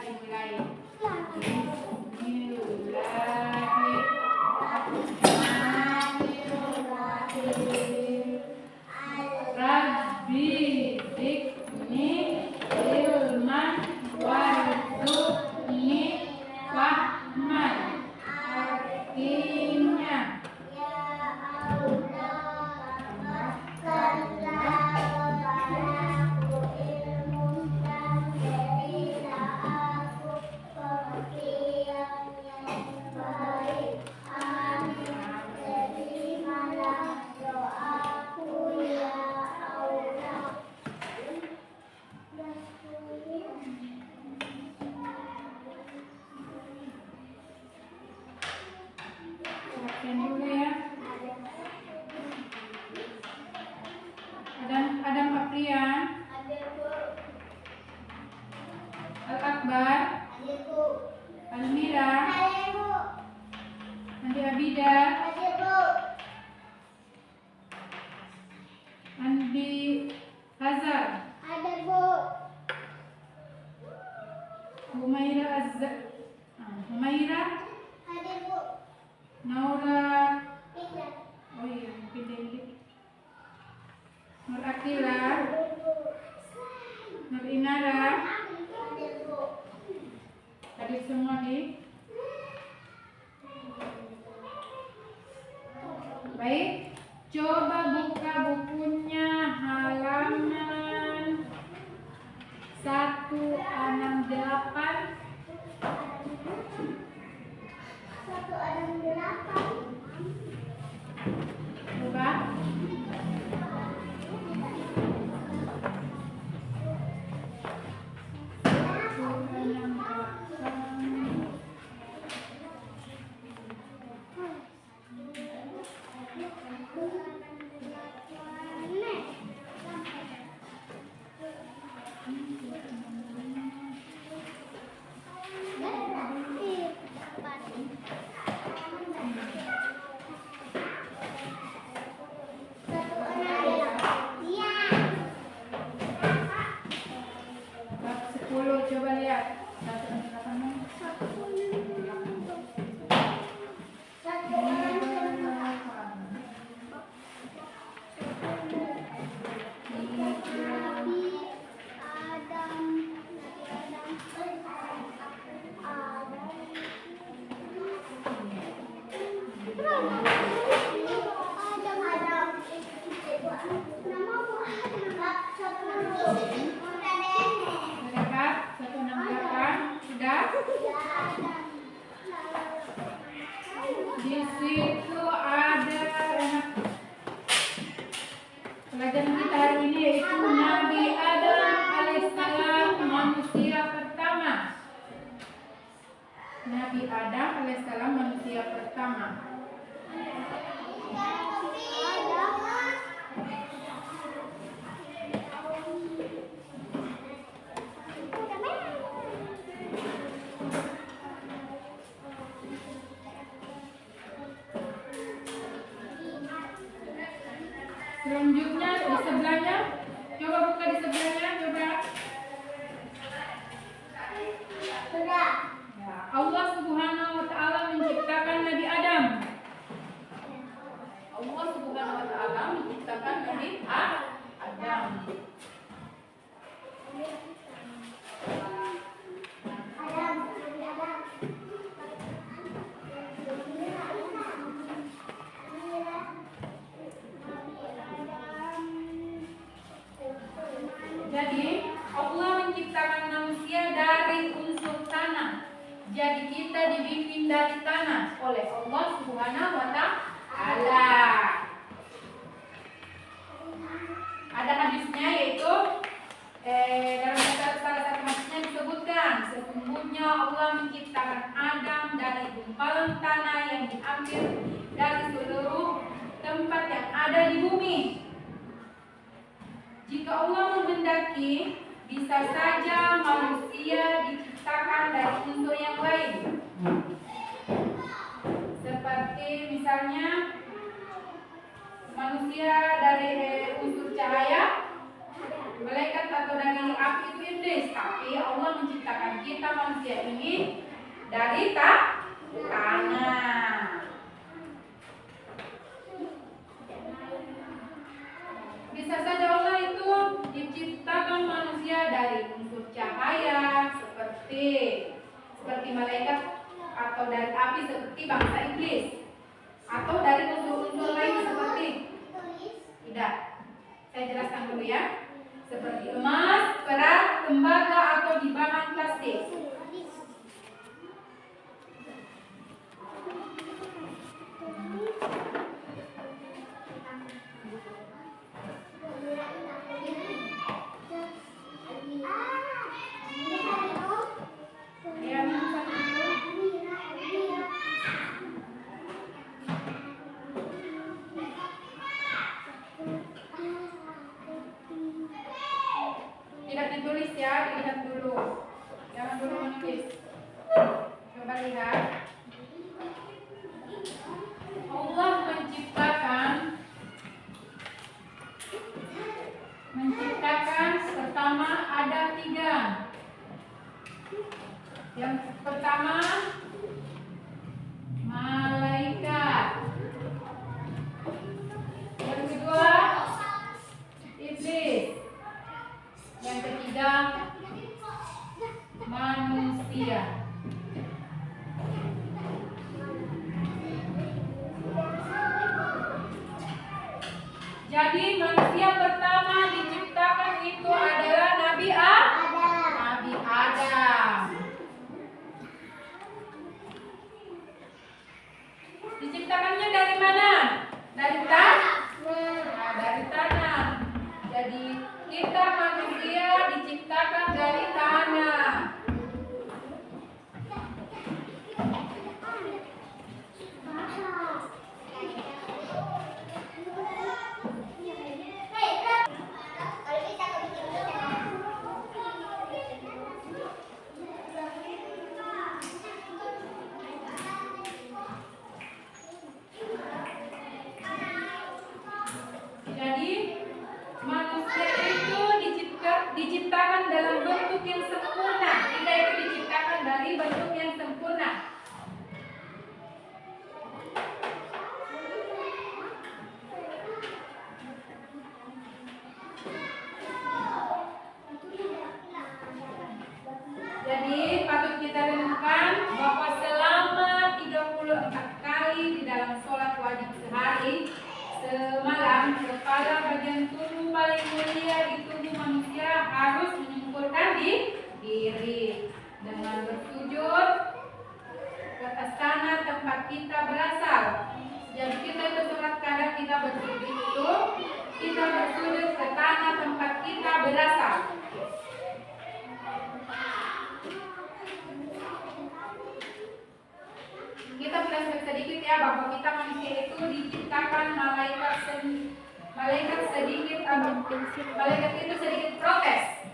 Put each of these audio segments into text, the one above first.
dimulai. Rabbi zidni ilman warzuqni fahman. Artinya dulu ya. Adam Aprian, Al-Akbar, Almira, Andi Abida, Andi Hazar, Humaira Humaira, Naura, oh iya, mungkin Nur Akila, Nur Inara, hadir semua nih. Baik, coba buka bukunya halaman 168. Coba. Coba lihat. Di situ ada pelajaran kita hari ini yaitu Nabi Adam alaihissalam manusia pertama. Nabi Adam alaihissalam manusia pertama. Selanjutnya di sebelahnya, coba buka di sebelahnya, coba. Ya, Allah Subhanahu wa Ta'ala menciptakan Nabi Adam. Allah Subhanahu wa Ta'ala menciptakan Nabi Adam. Jadi Allah menciptakan manusia dari unsur tanah. Jadi kita dibikin dari tanah oleh Allah Subhanahu wa Ta'ala. Ada hadisnya yaitu dalam salah satu hadisnya disebutkan sesungguhnya Allah menciptakan Adam dari gumpalan tanah yang diambil dari seluruh tempat yang ada di bumi. Jika Allah menghendaki, bisa saja manusia diciptakan dari unsur yang lain. Seperti misalnya manusia dari unsur cahaya, malaikat atau dari api itu iblis, tapi Allah menciptakan kita manusia ini dari tanah. Bisa saja Allah itu diciptakan manusia dari unsur cahaya seperti malaikat, atau dari api seperti bangsa iblis, atau dari unsur-unsur lain seperti tidak. Saya jelaskan dulu ya. Seperti emas, perak, tembaga, atau di bahan plastik. Tidak ditulis ya, dilihat dulu. Jangan dulu menulis. Coba lihat. Allah menciptakan pertama ada 3. Yang pertama malaikat. Yang kedua iblis. Yang ketiga manusia. Jadi manusia pertama diciptakan itu adalah Nabi Adam. Diciptakannya dari mana? Dari tanah. Nah, dari tanah. Jadi kita manusia diciptakan dari tanah. Jadi manusia itu diciptakan dalam bentuk yang sempurna. Kita itu diciptakan dari bentuk yang sempurna. Jadi patut kita renungkan bahwa selama 34 kali di dalam sholat wajib sehari semalam, kepala bagian tubuh paling mulia di tubuh manusia harus menyempurkan diri dengan bersujud ke atas tanah tempat kita berasal. Jadi kita itu sholat kadang kita bersujud itu, kita bersujud ke tanah tempat kita berasal. Kita flashback sedikit ya, bahwa kita manusia itu diciptakan malaikat itu sedikit protes.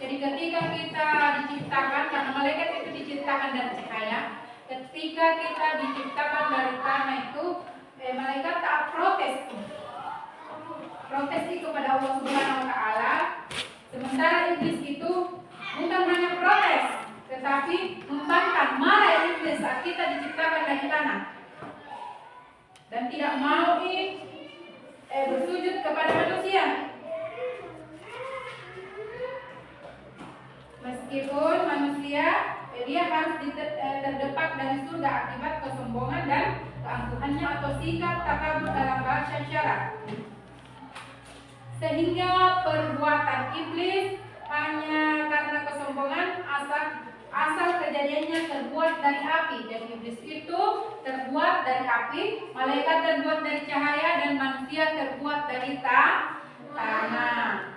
Jadi ketika kita diciptakan, karena malaikat itu diciptakan dari cahaya, ketika kita diciptakan dari tanah itu, malaikat tak protes itu kepada Allah Subhanahu wa Ta'ala. Sementara iblis itu bukan hanya protes, tetapi membantah, marah iblis saat kita diciptakan dari tanah dan tidak mau bersujud kepada manusia. Meskipun manusia dia harus terdepak dari surga akibat kesombongan dan keangkuhannya atau sikap takabur dalam bahasa syarat. Sehingga perbuatan iblis hanya karena kesombongan asal kejadiannya terbuat dari api. Jadi iblis itu terbuat dari api, malaikat terbuat dari cahaya, dan manusia terbuat dari tanah.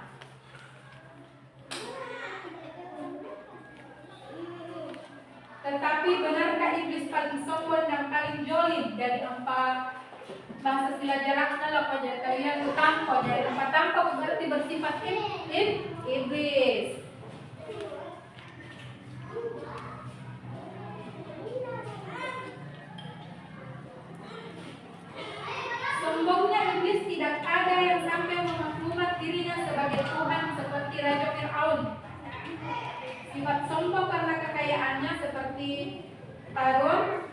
Tetapi benarkah iblis paling sombong dan paling jolim dari 4 bahasa sila jaraknya lah pada kalian tangko. Jadi 4 tangko berarti bersifat iblis. Sombongnya iblis tidak ada yang sampai memaklumat dirinya sebagai Tuhan seperti sifat sombong karena kekayaannya seperti Qarun.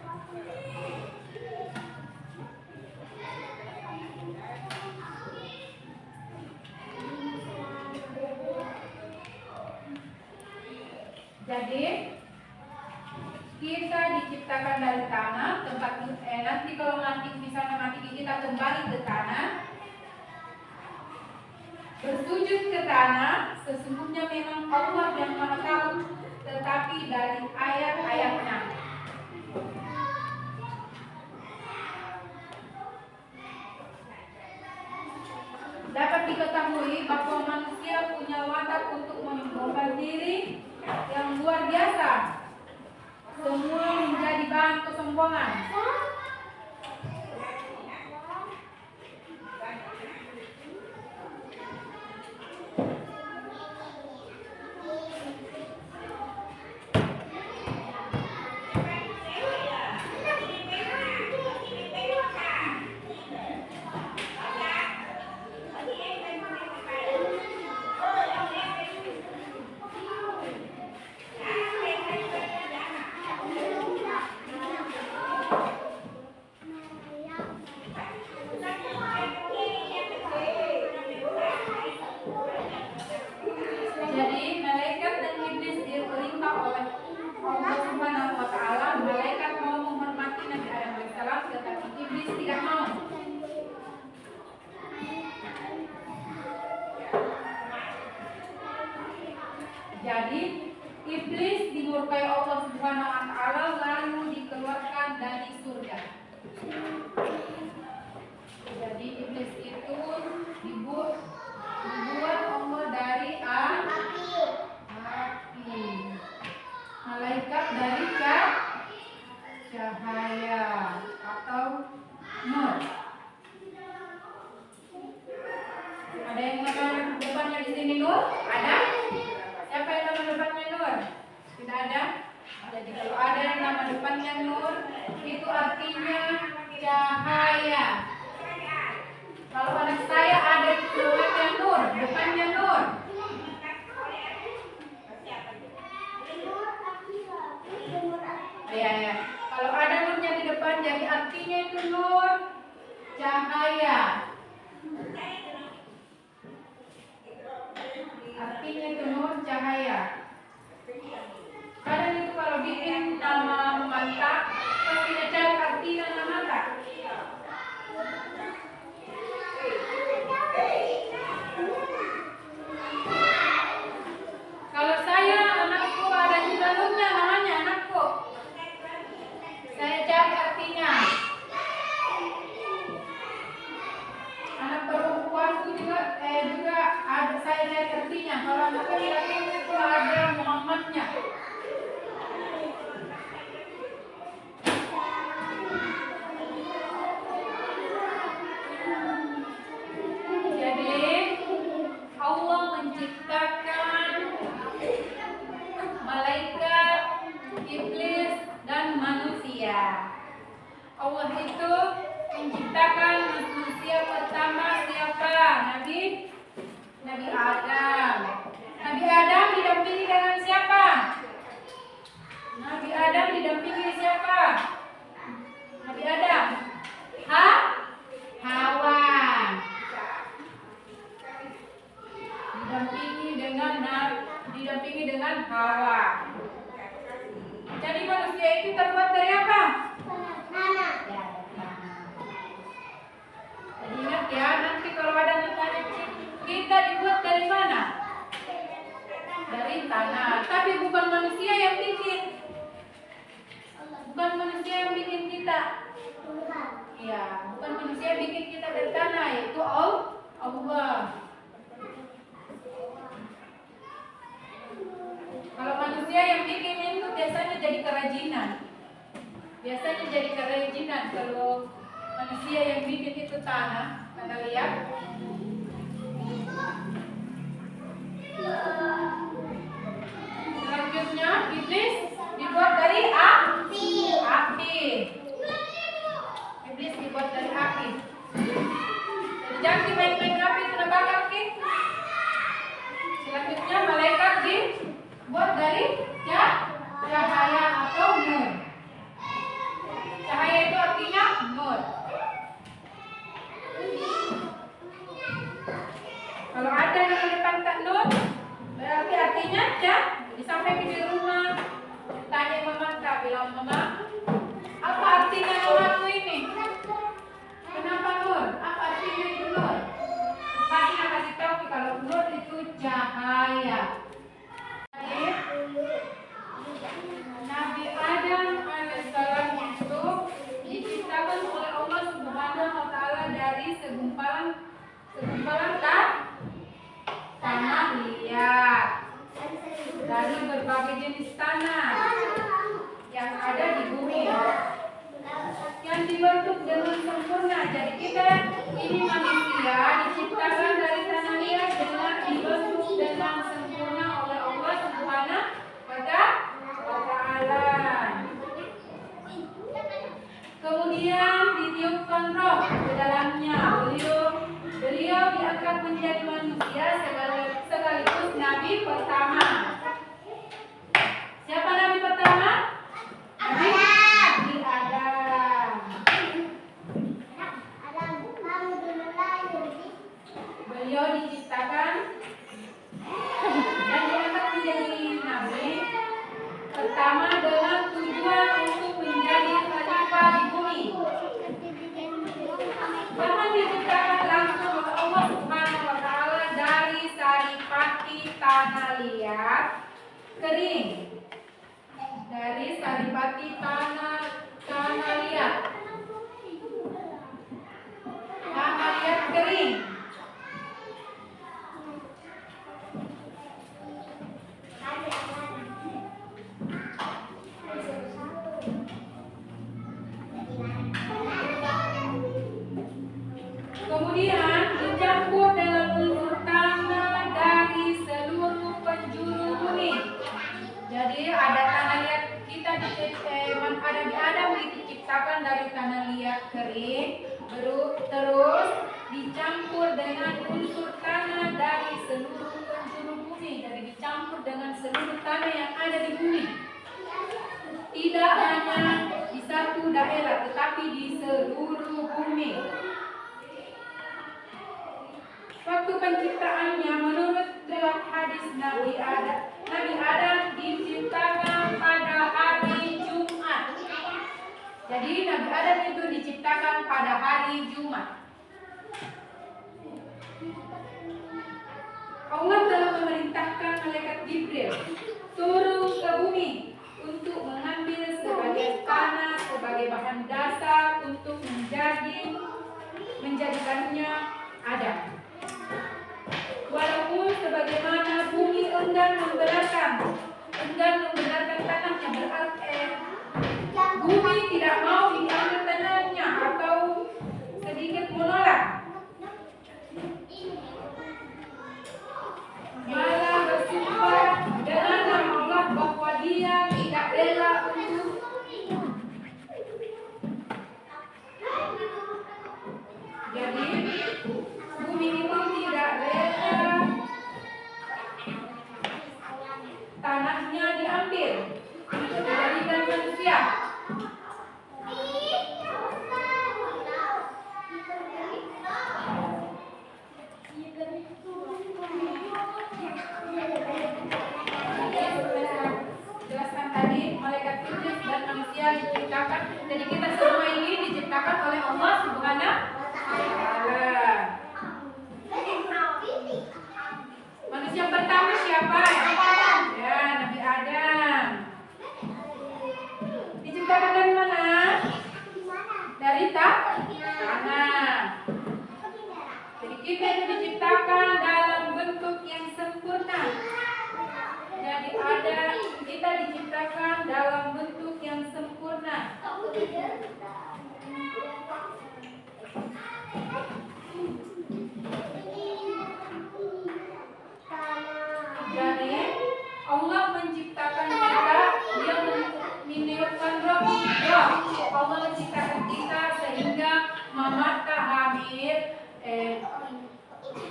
Jadi kita diciptakan dari tanah, nanti kalau misalnya kita kembali ke tanah, bersujud ke tanah, sesungguhnya memang Allah yang Maha Tahu, tetapi dari ayat-ayatnya. Dapat diketahui bahwa manusia punya watak untuk menyombongkan diri yang luar biasa. Semua menjadi bahan kesombongan. Jadi malaikat dan iblis diperintah oleh Allah Subhanahu wa Ta'ala. Malaikat mau menghormati Nabi Adam alaihissalam, tetapi iblis tidak mau. Jadi iblis dimurkai Allah Subhanahu wa Ta'ala lalu dikeluarkan dari surga. Jadi iblis itu dibuat Allah dari api, malaikat dari cahaya atau nur. Ada yang nama depannya di sini Nur? Ada? Siapa yang nama depannya Nur? Tidak ada? Jadi kalau ada yang nama depannya Nur, itu artinya cahaya. Kalau anak saya ada depannya Nur, Ya. Kalau ada nurnya di depan, jadi artinya itu nur, cahaya. Artinya itu nur, cahaya. Kadang itu kalau bikin nama mata, pasti cari arti nama mata. Kalau saya, anakku ada juga nurnya, namanya anakku. Saya cari artinya. Anak perempuanku juga ada saya cari artinya. Kalau anak laki-laki itu ada Muhammadnya. Jadi Allah menciptakan malaikat, iblis, dan manusia. Allah itu menciptakan manusia pertama siapa? Nabi Adam. Nabi Adam didampingi dengan siapa? Nabi Adam didampingi siapa? Nabi Adam. Hawa. Didampingi dengan Hawa. Jadi manusia itu terbuat dari apa? Tanah. Ya, tanah. Jadi ingat ya, nanti kalau ada bertanya kita dibuat dari mana? Dari tanah. Tapi bukan manusia yang bikin. Bukan manusia yang bikin kita. Ya, bukan manusia yang bikin kita dari tanah, yaitu Allah. Kalau manusia yang bikin itu biasanya jadi kerajinan. Kalau manusia yang bikin itu tanah, Anda lihat. Selanjutnya iblis dibuat dari api. Iblis dibuat dari api. Jadi jangan dimain-main api, kena bakar, oke? Selanjutnya malaikat dibuat dari adalah mama. Apa artinya mamaku ini? Kenapa Nur? Apa artinya itu Nur? Pasti kasih tahu kalau Nur itu cahaya. Nabi Adam alaihissalam itu diciptakan oleh Allah Subhanahu wa taala dari segumpalan tanah liat, dari berbagai jenis tanah yang ada di bumi yang dibentuk dengan sempurna. Jadi kita ini manusia diciptakan dari tanah liat dengan dibentuk dengan sempurna oleh Allah Subhanahu wa taala. Kemudian ditiupkan roh ke dalamnya. Beliau diangkat menjadi manusia sekaligus nabi pertama. Siapa nabi pertama? Nabi Adam. Beliau diciptakan dan diangkat menjadi nabi pertama dengan tujuan untuk menjadi khalifah di bumi. Bahkan diciptakan langsung oleh Allah Subhanahu wa taala dari saripati tanah liat kering. Dari saripati tanah liat. Tanah liat kering. Kemudian dicampur dengan unsur tanah dari seluruh penjuru bumi. Jadi ada tanah liat kita Nabi Adam diciptakan dari tanah liat kering, terus dicampur dengan unsur tanah dari seluruh penjuru bumi. Jadi dicampur dengan seluruh tanah yang ada di bumi. Tidak hanya di satu daerah, tetapi di seluruh bumi. Waktu penciptaannya menurut riwayat hadis Nabi Adam diciptakan pada hari Jumat. Jadi Nabi Adam itu diciptakan pada hari Jumat. Allah telah memerintahkan malaikat Jibril turun ke bumi untuk mengambil sebagian tanah sebagai bahan dasar untuk menjadikannya Adam. Walaupun sebagaimana bumi enggan membenarkan tanahnya, berarti bumi tidak mau diambil tanahnya atau sedikit menolak, malah bersumpah dengan nama Allah bahwa Dia tidak rela untuk jadi bumi itu tidak rela tanahnya diambil dijadikan manusia. Jelaskan tadi malaikat iblis dan manusia diciptakan. Jadi kita semua ini diciptakan oleh Allah Subhanahu wa taala. Manusia pertama siapa? Ya, Nabi Adam. Diciptakan dari mana? Dari tanah. Jadi kita itu diciptakan dalam bentuk yang sempurna. Jadi kita diciptakan dalam bentuk yang sempurna. Jadi Allah menciptakan kita, Dia meniupkan roh. Allah menciptakan kita sehingga mama tak hamil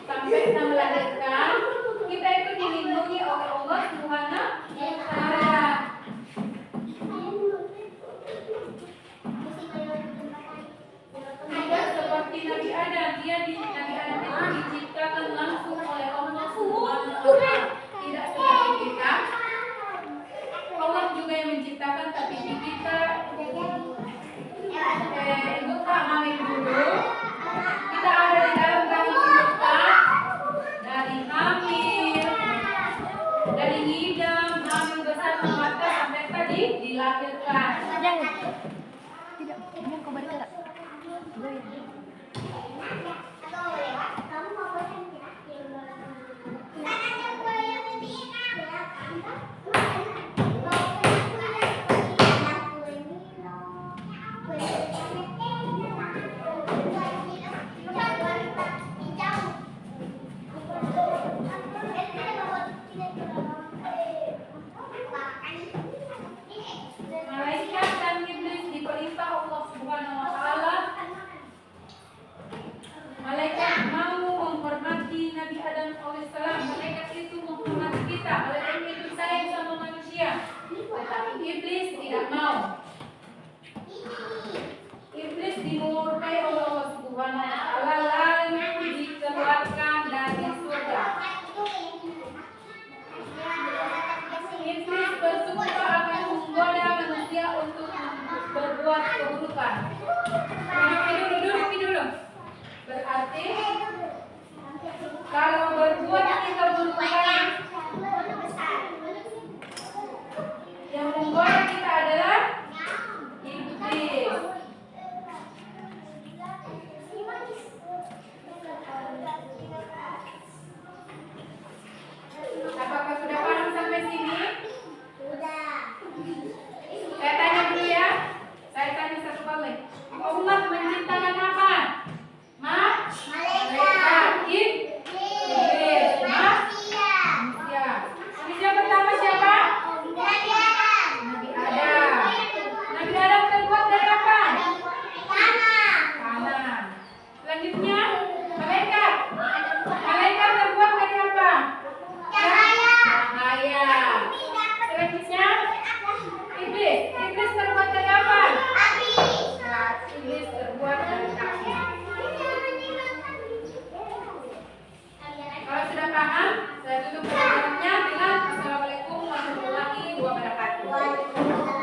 sampai melahirkan, kita itu dilindungi oleh Allah Subhanahu wa taala. Tidak seperti Nabi Adam, Nabi Adam itu diciptakan langsung oleh Allah Subhanahu wa taala. Tidak seperti kita. Allah juga yang menciptakan, tapi kita Jangan. Tidak, jangan kau bergerak. Goyang. Malaikat dan iblis diperintah Allah Subhanahu wa taala. Malaikat mau menghormati Nabi Adam alaihissalam. Malaikat itu menghormati kita. Malaikat itu sayang sama manusia. Tetapi iblis tidak mau. Iblis dimurkai oleh Allah Subhanahu wa taala lalu dikeluarkan dari surga. Iblis bersumpah akan menggoda manusia untuk berbuat keburukan. Duduk dulu. Berarti kalau berbuat keburukan, yang menggoda kita adalah iblis. Apakah sudah paham sampai sini? Sudah. Saya tanya dulu ya. Saya tanya satu kali. Allah menciptakan apa? Malaikat. Iblis. Manusia. Manusia pertama siapa? Nabi Adam. Nabi Adam terbuat dari apa? Tanah. Selanjutnya malaikat. Malaikat terbuat dari apa? Cahaya. Selanjutnya iblis. Iblis terbuat dari apa? Nah, iblis terbuat dari api. Kalau sudah paham, saya tutup pelajarannya dengan Assalamualaikum warahmatullahi wabarakatuh.